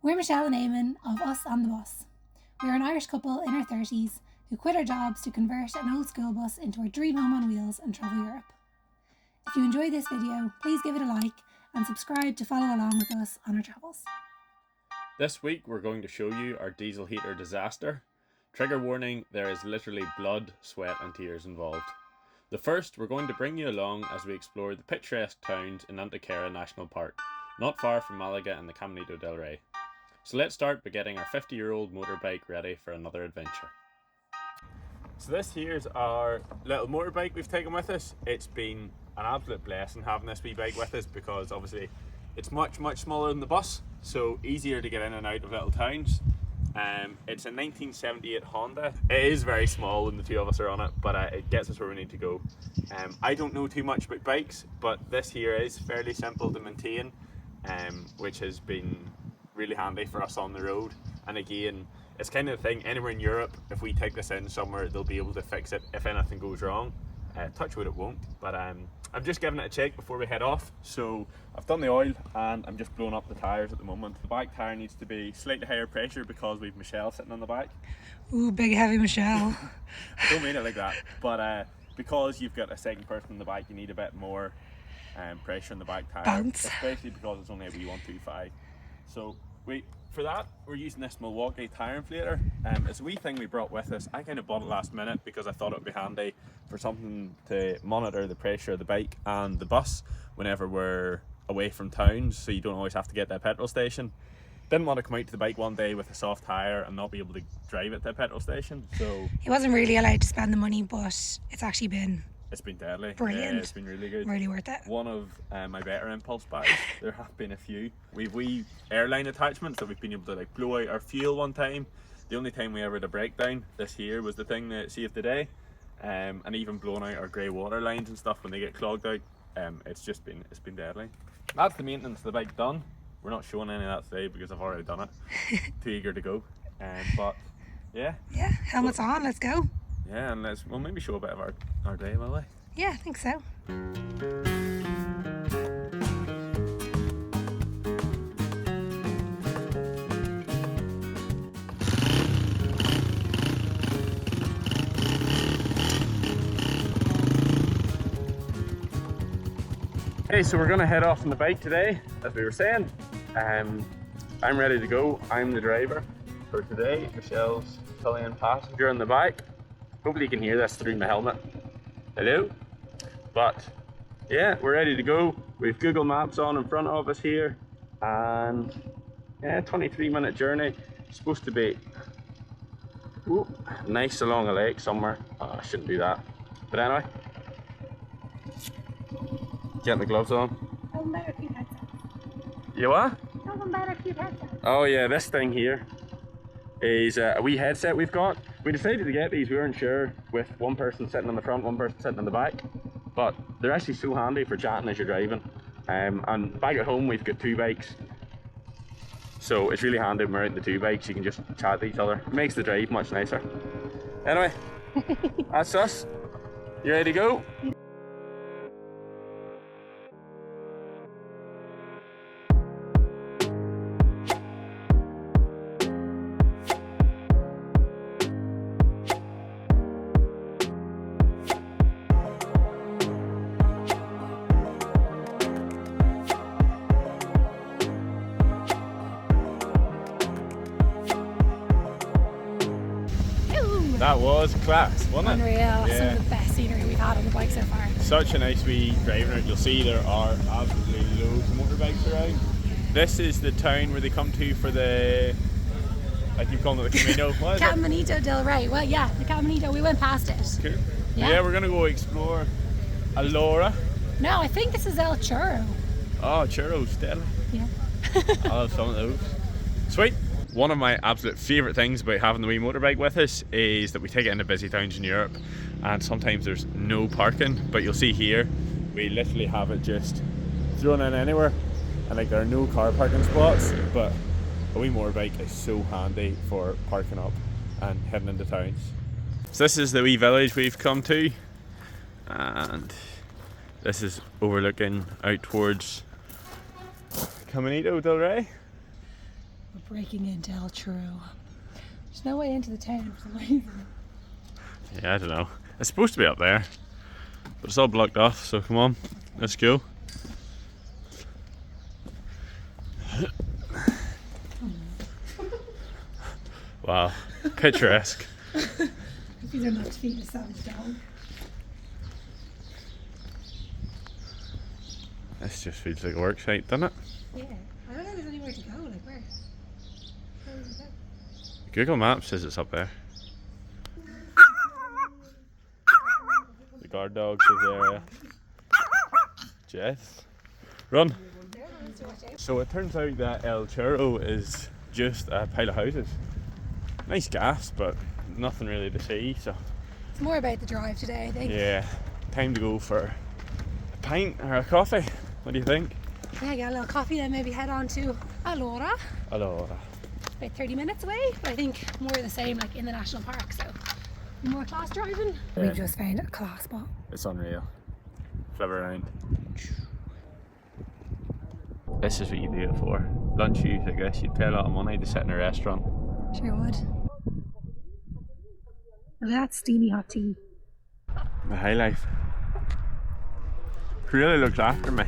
We're Michelle and Eamonn of Us on the Bus. We're an Irish couple in our 30s who quit our jobs to convert an old school bus into our dream home on wheels and travel Europe. If you enjoy this video, please give it a like and subscribe to follow along with us on our travels. This week we're going to show you our diesel heater disaster. Trigger warning, there is literally blood, sweat and tears involved. The first, we're going to bring you along as we explore the picturesque towns in Antequerra National Park, not far from Malaga and the Caminito del Rey. So let's start by getting our 50-year-old motorbike ready for another adventure. So this here's our little motorbike we've taken with us. It's been an absolute blessing having this wee bike with us because obviously it's much smaller than the bus, so easier to get in and out of little towns. It's a 1978 Honda. It is very small when the two of us are on it, but it gets us where we need to go. I don't know too much about bikes, but this here is fairly simple to maintain, which has been really handy for us on the road. And again, it's kind of the thing, anywhere in Europe, if we take this in somewhere, they'll be able to fix it if anything goes wrong. Touch wood, it won't, but I'm just giving it a check before we head off. So I've done the oil and I'm just blowing up the tyres at the moment. The back tyre needs to be slightly higher pressure because we've Michelle sitting on the back. Ooh, big heavy Michelle. I don't mean it like that, but because you've got a second person in the back, you need a bit more pressure in the back tyre. Bounce. Especially because it's only a wee 125. So for that, we're using this Milwaukee tyre inflator. It's a wee thing we brought with us. I kind of bought it last minute because I thought it would be handy for something to monitor the pressure of the bike and the bus whenever we're away from towns, so you don't always have to get to a petrol station. Didn't want to come out to the bike one day with a soft tyre and not be able to drive it to a petrol station, so He wasn't really allowed to spend the money, but it's actually been it's been deadly. brilliant. Yeah, it's been really good. Really worth it. One of my better impulse buys. There have been a few. We've wee airline attachments that we've been able to like blow out our fuel one time. The only time we ever had a breakdown this here was the thing that saved the day. And even blowing out our grey water lines and stuff when they get clogged out. It's been deadly. That's the maintenance of the bike done. We're not showing any of that today because I've already done it. Too eager to go. But yeah. Yeah, helmets on, let's go. Yeah, and we'll maybe show a bit of our day, will we? Yeah, I think so. Okay, so we're gonna head off on the bike today, as we were saying. I'm ready to go. I'm the driver for today. Michelle's filling passenger in the back. Hopefully you can hear this through my helmet. Hello? But yeah, we're ready to go. We've Google Maps on in front of us here, and yeah, 23-minute journey. It's supposed to be nice along a lake somewhere. Oh, I shouldn't do that. But anyway, getting the gloves on. You what? Oh yeah, this thing here is a wee headset we've got. We decided to get these, we weren't sure, with one person sitting on the front, one person sitting on the back, but they're actually so handy for chatting as you're driving. And back at home we've got two bikes, so it's really handy when we're out in the two bikes, you can just chat to each other. It makes the drive much nicer. Anyway, that's us. You ready to go? That was class, wasn't it? Unreal. Yeah. Some of the best scenery we've had on the bike so far. Such a nice wee driving route. You'll see there are absolutely loads of motorbikes around. This is the town where they come to for the, I keep calling it the Camino. What is it? Caminito del Rey. Well, yeah, the Caminito. We went past it. Cool. Yeah. Yeah, we're gonna go explore Alora. No, I think this is El Churro. Oh, churros, deadly. Yeah. I'll have some of those. Sweet. One of my absolute favourite things about having the wee motorbike with us is that we take it into busy towns in Europe, and sometimes there's no parking, but you'll see here we literally have it just thrown in anywhere, and like there are no car parking spots, but a wee motorbike is so handy for parking up and heading into towns. So this is the wee village we've come to, and this is overlooking out towards Caminito del Rey. We're breaking into El Churro. There's no way into the town for some reason. Yeah, I don't know. It's supposed to be up there, but it's all blocked off, so come on, let's go. Wow, picturesque. These are not to feed a savage dog. This just feels like a work site, doesn't it? Yeah. I don't think there's anywhere to go, like where? Where would we go? Google Maps says it's up there. The guard dogs is there. Jess, run! So it turns out that El Churro is just a pile of houses. Nice gas, but nothing really to see, so... It's more about the drive today, I think. Yeah, time to go for a pint or a coffee. What do you think? Yeah, get a little coffee, then maybe head on to Alora. Alora. About 30 minutes away, but I think more of the same, like in the national park, so more class driving. Yeah. We've just found a class spot. It's unreal. Flip around. This is what you do it for. Lunch use, I guess. You'd pay a lot of money to sit in a restaurant. Sure would. Look at that steamy hot tea. The high life. Really looks after me.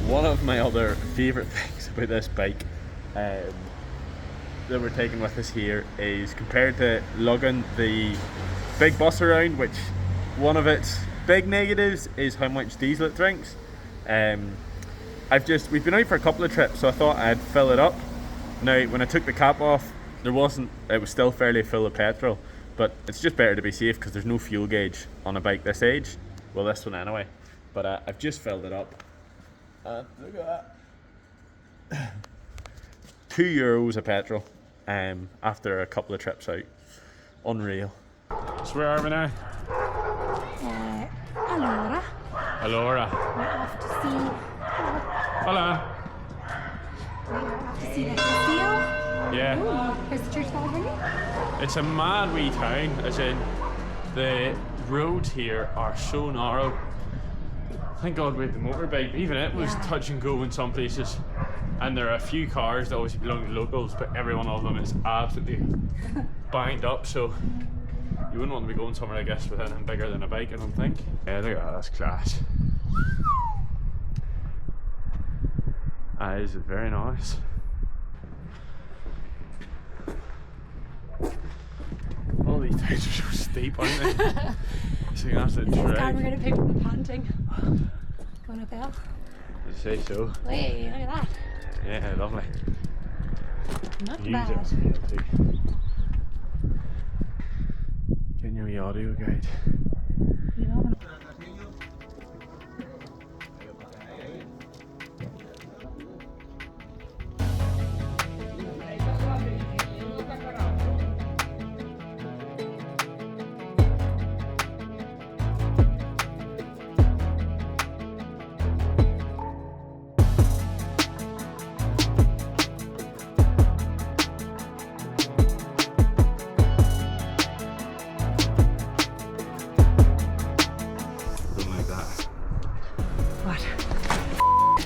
One of my other favourite things about this bike that we're taking with us here is, compared to lugging the big bus around, which one of its big negatives is how much diesel it drinks. We've been out for a couple of trips, so I thought I'd fill it up. Now, when I took the cap off, it was still fairly full of petrol, but it's just better to be safe because there's no fuel gauge on a bike this age. Well, this one anyway. But I've just filled it up. Look at that. €2 of petrol after a couple of trips out. Unreal. So where are we now? Alora. Alora. We're off to see. Hello. We're off to see the castillo. Yeah. Ooh, here's the church bell ringing. It's a mad wee town, as in the roads here are so narrow. Thank God we had the motorbike. Even it was touch and go in some places. And there are a few cars that obviously belong to locals, but every one of them is absolutely banged up, so you wouldn't want to be going somewhere, I guess, with anything bigger than a bike, I don't think. Yeah, look at that, that's class. That is very nice. All these towns are so steep, aren't they? So you have to This time we're going to pick up the panting. Going uphill. I'd say so. Wait, look at that. Yeah, lovely. Not Views bad. are unreal too. Getting your wee audio guide. You know,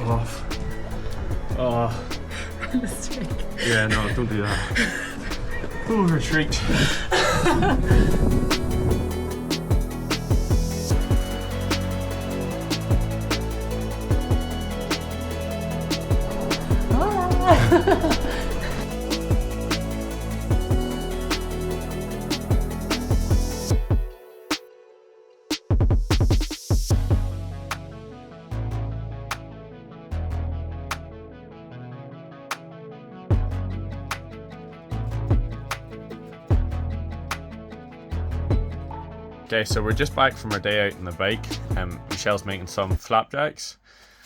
Off. Oh. the streak. Yeah, no, don't do that. Oh, shrieked. Okay, so we're just back from our day out on the bike. Michelle's making some flapjacks.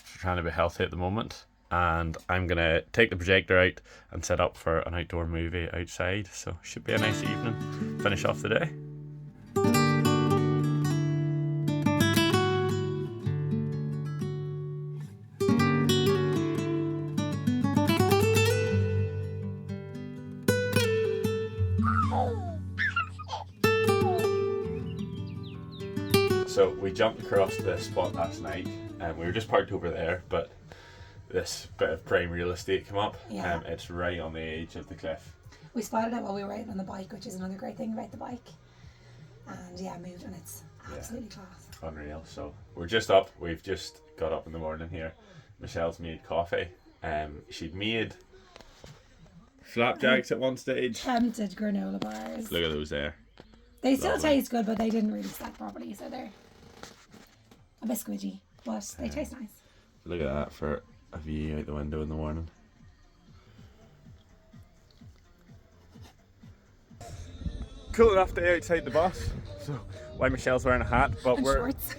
She's trying to be healthy at the moment. And I'm going to take the projector out and set up for an outdoor movie outside. So should be a nice evening. Finish off the day. So we jumped across the spot last night and we were just parked over there, but this bit of prime real estate came up. Yeah. It's right on the edge of the cliff. We spotted it while we were out on the bike, which is another great thing about the bike. And yeah, moved, and it's absolutely class. Unreal. So we're just up. We've just got up in the morning here. Michelle's made coffee. She'd made flapjacks at one stage. Tempted granola bars. Look at those there. They still Lovely. taste good, but they didn't really stack properly, so they're a bit squidgy, but they taste nice. Look at that for a view out the window in the morning. Cool enough day outside the bus. So why Michelle's wearing a hat, but And shorts.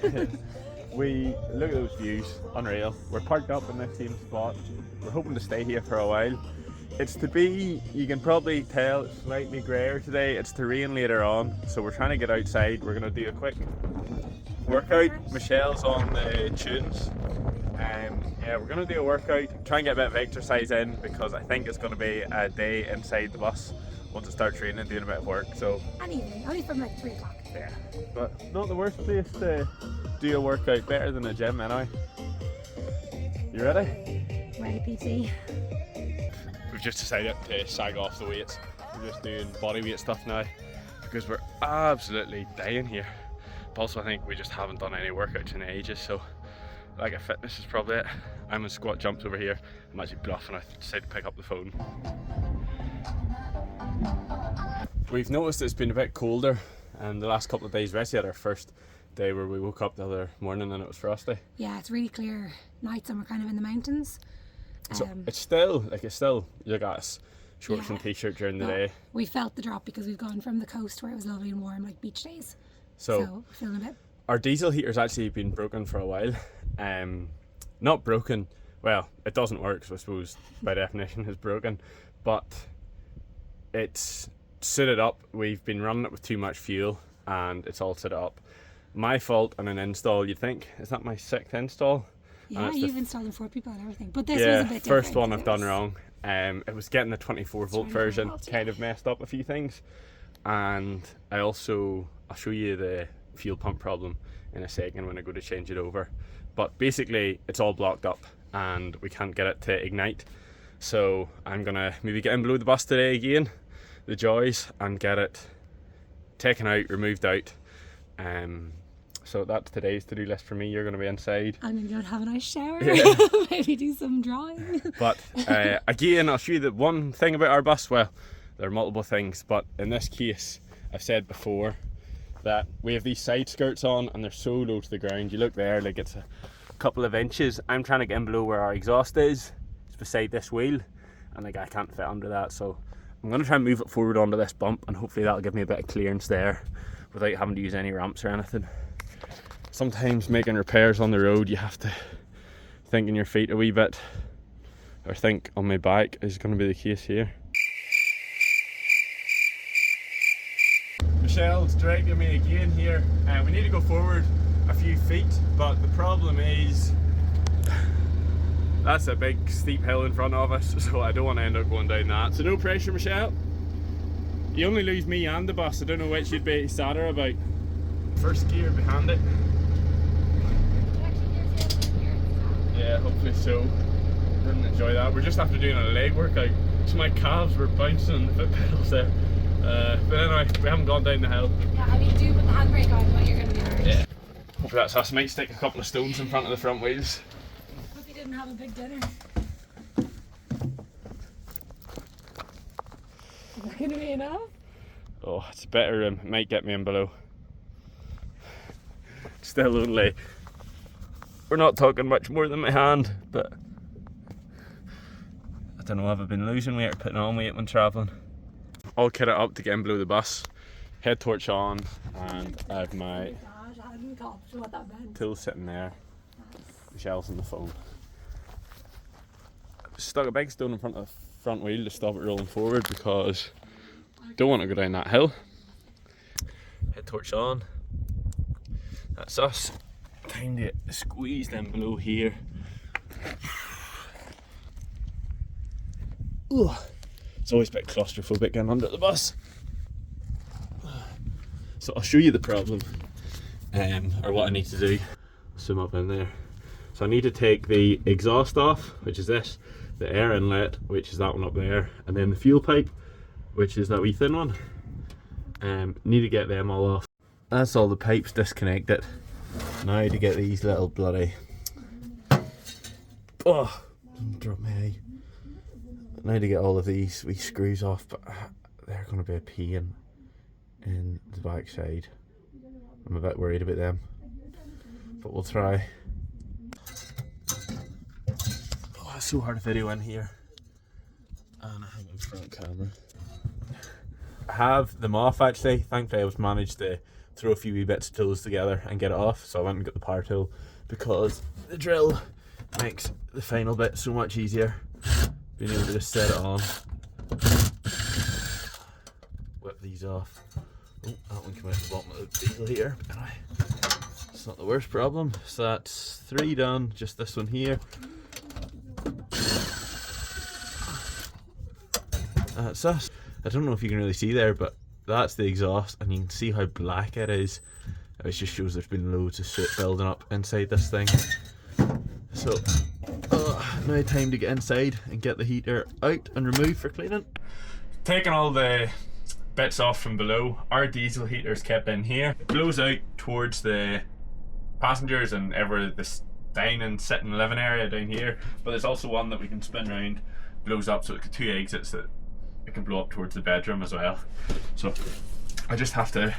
we look at those views, unreal. We're parked up in this same spot. We're hoping to stay here for a while. It's to be, you can probably tell, it's slightly grayer today. It's to rain later on, so we're trying to get outside. We're going to do a quick workout. Michelle's on the tunes. Yeah, we're going to do a workout, try and get a bit of exercise in, because I think it's going to be a day inside the bus once it starts raining, doing a bit of work. So And evening, only from like 3 o'clock. yeah, but not the worst place to do a workout, better than a gym anyway. You ready? Ready, PT? We've just decided to sag off the weights. We're just doing body weight stuff now because we're absolutely dying here. But also I think we just haven't done any workouts in ages, so like a fitness is probably it. I'm in squat jumps over here. I'm actually bluffing. I decided to pick up the phone. We've noticed it's been a bit colder and the last couple of days. We actually had our first day where we woke up the other morning and it was frosty. Yeah, it's really clear nights and we're kind of in the mountains. So it's still you look at us, shorts Yeah. and t-shirt during the But day. we felt the drop because we've gone from the coast where it was lovely and warm, like beach days. So we're feeling a bit. our diesel heater's actually been broken for a while. Not broken, well, it doesn't work, so I suppose by definition it's broken, but it's suited up. We've been running it with too much fuel and it's all set up. My fault on an install, you'd think. Is that my 6th install? Yeah, it's you've installed them for people and everything. But this was a bit different. First one I've done It was- wrong. It was getting the 24 volt 24 version, volt, yeah. kind of messed up a few things. And I'll show you the fuel pump problem in a second when I go to change it over. But basically it's all blocked up and we can't get it to ignite. So I'm gonna maybe get in below the bus today again, the joys, and get it taken out, removed out. So that's today's to-do list for me. You're going to be inside. I'm going to go and have a nice shower. Yeah. Maybe do some drawing. But again, I'll show you the one thing about our bus. Well, there are multiple things, but in this case, I've said before that we have these side skirts on and they're so low to the ground. You look there, like it's a couple of inches. I'm trying to get in below where our exhaust is. It's beside this wheel, and like I can't fit under that. So I'm going to try and move it forward onto this bump, and hopefully that'll give me a bit of clearance there without having to use any ramps or anything. Sometimes making repairs on the road, you have to think on your feet a wee bit, or think on my back is going to be the case here. Michelle's directing me again here, and we need to go forward a few feet, but the problem is that's a big steep hill in front of us, so I don't want to end up going down that. So no pressure, Michelle. You only lose me and the bus. I don't know which you'd be sadder about. First gear behind it. Yeah, hopefully so. Didn't enjoy that. We're just after doing a leg workout, so my calves were bouncing on the foot pedals there. But anyway, we haven't gone down the hill. Yeah, I mean, do put the handbrake on, but you're going to be hard. Yeah. Hopefully that's us. Might stick a couple of stones in front of the front wheels. Hope you didn't have a big dinner. Is that going to be enough? Oh, it's a better room. It might get me in below. Still only, we're not talking much more than my hand, but I don't know, have I been losing weight or putting on weight when travelling? All kitted up to get in below the bus, head torch on, and I have my I hadn't copped what that meant. tools sitting there. Michelle's on the phone. Stuck a big stone in front of the front wheel to stop it rolling forward because I don't want to go down that hill. Head torch on. That's us. Time to get squeezed in below here. Ugh. It's always a bit claustrophobic getting under the bus. So I'll show you the problem. or what I need to do. Zoom up in there. So I need to take the exhaust off, which is this, the air inlet, which is that one up there, and then the fuel pipe, which is that wee thin one. Need to get them all off. That's all the pipes disconnected. Now to get these little bloody... Oh, drop my eye. Now to get all of these wee screws off, but they're going to be a pain in the back side. I'm a bit worried about them, but we'll try. Oh, it's so hard to video in here, and I have a front camera. I have them off actually. Thankfully I was managed to throw a few wee bits of tools together and get it off, so I went and got the power tool because the drill makes the final bit so much easier. Being able to just set it on, whip these off. Oh, that one came out the bottom of the diesel heater. Anyway, it's not the worst problem. So that's 3 done, just this one here. That's us. I don't know if you can really see there, but that's the exhaust, and you can see how black it is. It just shows there's been loads of soot building up inside this thing. So, now time to get inside and get the heater out and removed for cleaning. Taking all the bits off from below, our diesel heater is kept in here. It blows out towards the passengers and ever this dining, sitting, living area down here, but there's also one that we can spin around, blows up, so it's got 2 exits that it can blow up towards the bedroom as well. So I just have to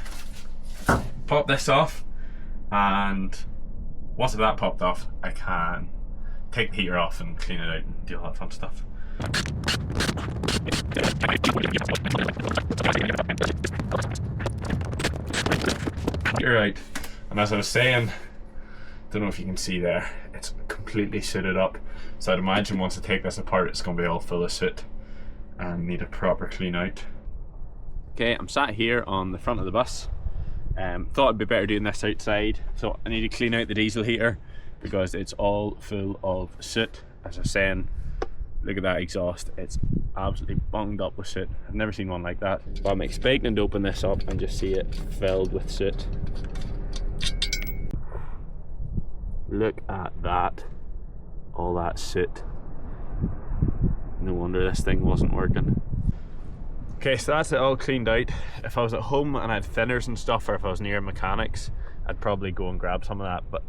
pop this off, and once that popped off, I can take the heater off and clean it out and do all that fun stuff. You're right, and as I was saying, don't know if you can see there, it's completely sooted up, so I'd imagine once I take this apart it's going to be all full of soot and need a proper clean out. Okay, I'm sat here on the front of the bus. Thought it'd be better doing this outside, so I need to clean out the diesel heater because it's all full of soot. As I was saying, look at that exhaust, it's absolutely bunged up with soot. I've never seen one like that. But I'm expecting to open this up and just see it filled with soot. Look at that, all that soot. No wonder this thing wasn't working. Okay, so that's it all cleaned out. If I was at home and I had thinners and stuff, or if I was near mechanics, I'd probably go and grab some of that, but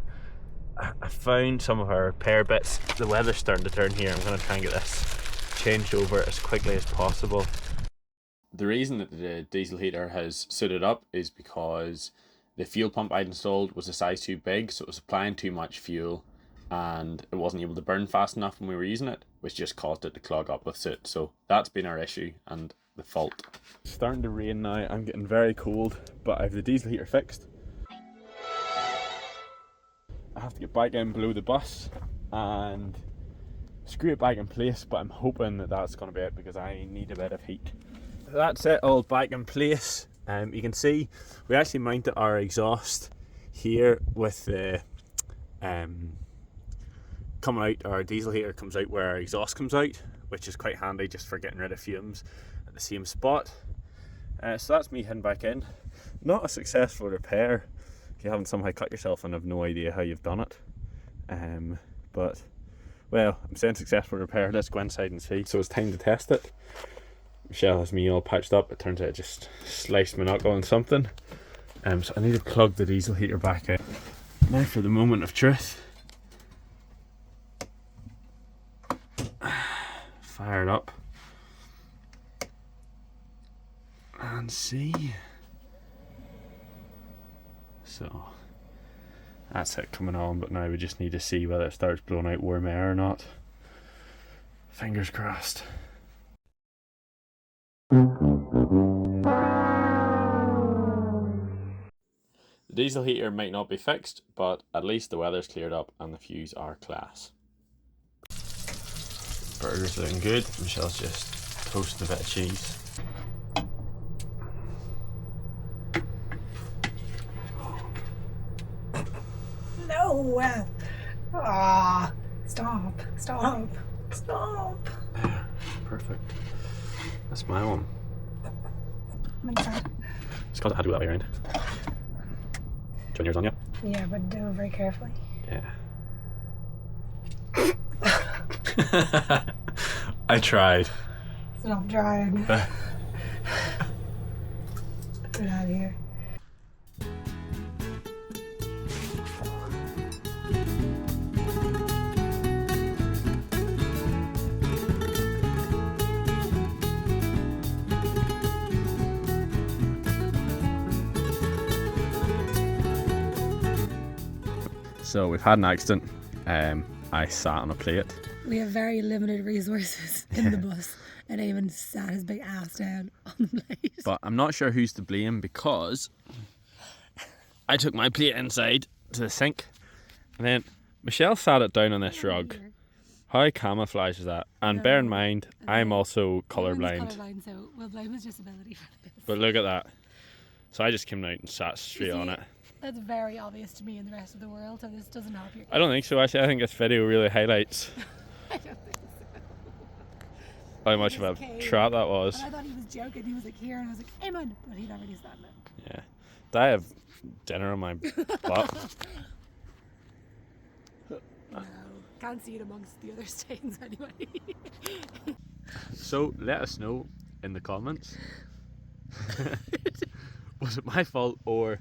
I found some of our repair bits. The weather's starting to turn here. I'm going to try and get this changed over as quickly as possible. The reason that the diesel heater has sooted up is because the fuel pump I'd installed was a size too big, so it was supplying too much fuel and it wasn't able to burn fast enough when we were using it, which just caused it to clog up with soot. So that's been our issue and the fault. It's starting to rain now, I'm getting very cold, but I have the diesel heater fixed. I have to get back in below the bus and screw it back in place, but I'm hoping that that's going to be it because I need a bit of heat. That's it all back in place. You can see we actually mounted our exhaust here with the coming out. Our diesel heater comes out where our exhaust comes out, which is quite handy just for getting rid of fumes at the same spot. So that's me heading back in. Not a successful repair. If you haven't somehow cut yourself and have no idea how you've done it, but well, I'm saying successful repair. Let's go inside and see. So it's time to test it. Michelle has me all patched up. It turns out I just sliced my knuckle on something, so I need to plug the diesel heater back in. Now for the moment of truth. Fire it up and see. So that's it coming on, but now we just need to see whether it starts blowing out warm air or not. Fingers crossed. The diesel heater might not be fixed, but at least the weather's cleared up and the views are class. Burger's looking good. Michelle's just toasting a bit of cheese. No! Ah! Stop! Stop! Stop! There, perfect. That's my one. I'm gonna try. It's got to have to go that way around. Do you want yours on you? Yeah, but do it very carefully. Yeah. I tried. Stop drying. Get out of here. So we've had an accident. I sat on a plate. We have very limited resources in the bus, and Eamonn sat his big ass down on the plate. But I'm not sure who's to blame because I took my plate inside to the sink and then Michelle sat it down on this rug. How camouflage is that? And bear in mind, I'm also colourblind. So we'll blame his disability for this. But look at that. So I just came out and sat straight on it. That's very obvious to me and the rest of the world, so this doesn't help your case. I don't think so actually. I think this video really highlights I don't think so. how much of a trap that was. And I thought he was joking. He was like here, and I was like, Eamonn, but he'd already stand up. Yeah. Did I have dinner on my butt? No, can't see it amongst the other stains anyway. So let us know in the comments. Was it my fault, or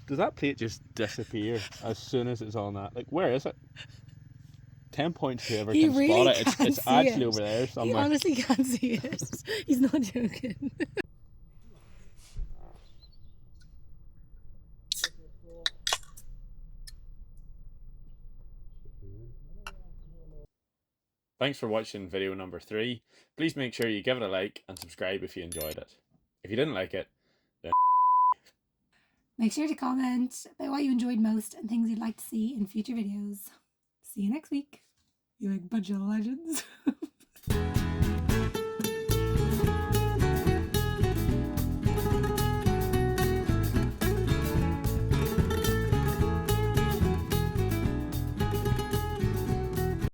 does that plate just disappear as soon as it's on that? Like, where is it? 10 points to whoever can spot it. It's actually over there somewhere. He honestly can't see it. He's not joking. Thanks for watching video number 3. Please make sure you give it a like and subscribe if you enjoyed it. If you didn't like it, then make sure to comment about what you enjoyed most and things you'd like to see in future videos. See you next week. You like bunch of legends.